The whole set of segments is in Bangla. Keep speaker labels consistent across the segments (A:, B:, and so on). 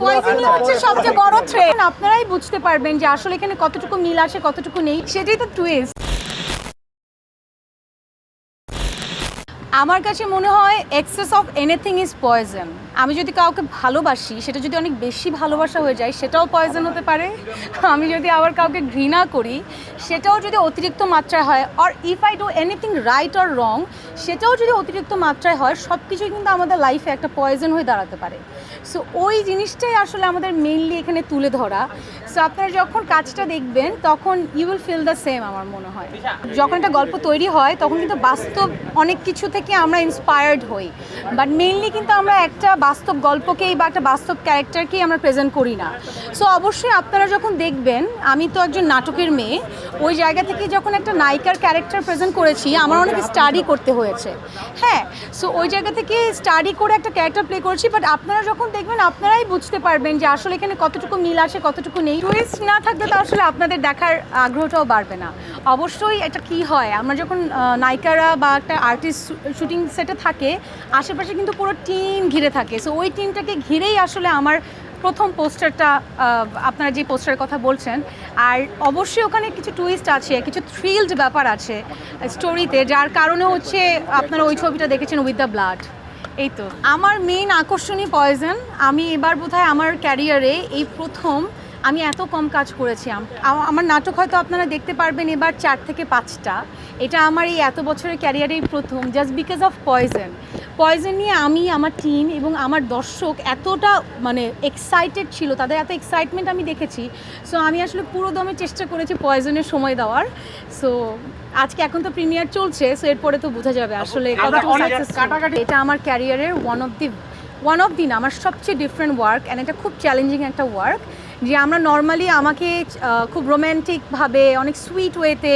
A: পয়জনই হচ্ছে সবচেয়ে বড় থ্রেট। আপনারাই বুঝতে পারবেন যে আসলে এখানে কতটুকু মিল আছে কতটুকু নেই, সেটাই তো টুইস্ট। আমার কাছে মনে হয় access of anything is poison. আমি যদি কাউকে ভালোবাসি, সেটা যদি অনেক বেশি ভালোবাসা হয়ে যায়, সেটাও পয়জন হতে পারে। আমি যদি আবার কাউকে ঘৃণা করি, সেটাও যদি অতিরিক্ত মাত্রায় হয়, or if I do anything right or wrong, সেটাও যদি অতিরিক্ত মাত্রায় হয়, সব কিছুই কিন্তু আমাদের লাইফে একটা পয়জন হয়ে দাঁড়াতে পারে। সো ওই জিনিসটাই আসলে আমাদের মেইনলি এখানে তুলে ধরা। সো আপনারা যখন কাজটা দেখবেন তখন you will feel the same. আমার মনে হয় যখন একটা গল্প তৈরি হয় তখন কিন্তু বাস্তব অনেক কিছু থেকে আমরা ইন্সপায়ার্ড হই, বাট মেইনলি কিন্তু আমরা একটা বাস্তব গল্পকেই বা একটা বাস্তব ক্যারেক্টারকেই আমরা প্রেজেন্ট করি না। সো অবশ্যই আপনারা যখন দেখবেন, আমি তো একজন নাটকের মেয়ে, ওই জায়গা থেকে যখন একটা নায়িকার ক্যারেক্টার প্রেজেন্ট করেছি, আমার অনেক স্টাডি করতে হয়েছে। হ্যাঁ, সো ওই জায়গা থেকে স্টাডি করে একটা ক্যারেক্টার প্লে করেছি, বাট আপনারা যখন দেখবেন আপনারাই বুঝতে পারবেন যে আসলে এখানে কতটুকু মিল আছে কতটুকু নেই। টুইস্ট না থাকলে তো আসলে আপনাদের দেখার আগ্রহটাও বাড়বে না। অবশ্যই এটা কি হয়, আমরা যখন নায়িকারা বা একটা আর্টিস্ট শুটিং সেটে থাকে, আশেপাশে কিন্তু পুরো টিম ঘিরে থাকে। সো ওই টিমটাকে ঘিরেই আসলে আমার প্রথম পোস্টারটা, আপনারা যে পোস্টারের কথা বলছেন। আর অবশ্যই ওখানে কিছু টুইস্ট আছে, কিছু থ্রিলড ব্যাপার আছে স্টোরিতে, যার কারণে হচ্ছে আপনারা ওই ছবিটা দেখেছেন উইথ দ্য ব্লাড। এই তো আমার মেইন আকর্ষণই পয়জন। আমি এবার বোধহয় আমার ক্যারিয়ারে এই প্রথম আমি এত কম কাজ করেছি। আমার নাটক হয়তো আপনারা দেখতে পারবেন এবার 4 থেকে 5টা। এটা আমার এই এত বছরের ক্যারিয়ারেই প্রথম, just because of poison. Poison নিয়ে আমি, আমার টিম এবং আমার দর্শক এতটা মানে এক্সাইটেড ছিল, তাদের এত এক্সাইটমেন্ট আমি দেখেছি। সো আমি আসলে পুরো দমে চেষ্টা করেছি পয়জনের সময় দেওয়ার। সো আজকে এখন তো প্রিমিয়ার চলছে, সো এরপরে তো বোঝা যাবে আসলে কতটুকু সাকসেসফুল। এটা আমার ক্যারিয়ারের ওয়ান অফ দি না, আমার সবচেয়ে ডিফারেন্ট ওয়ার্ক, অ্যান্ড এটা খুব চ্যালেঞ্জিং একটা ওয়ার্ক। যে আমরা নর্মালি আমাকে খুব রোম্যান্টিকভাবে অনেক সুইট ওয়েতে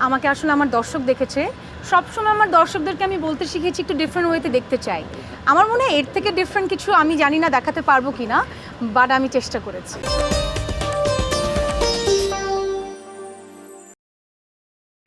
A: আমাকে আসলে আমার দর্শক দেখেছে। সবসময় আমার দর্শকদেরকে আমি বলতে শিখেছি একটু ডিফারেন্ট ওয়েতে দেখতে চাই। আমার মনে হয় এর থেকে ডিফারেন্ট কিছু আমি জানি না দেখাতে পারবো কি না, বাট আমি চেষ্টা করেছি।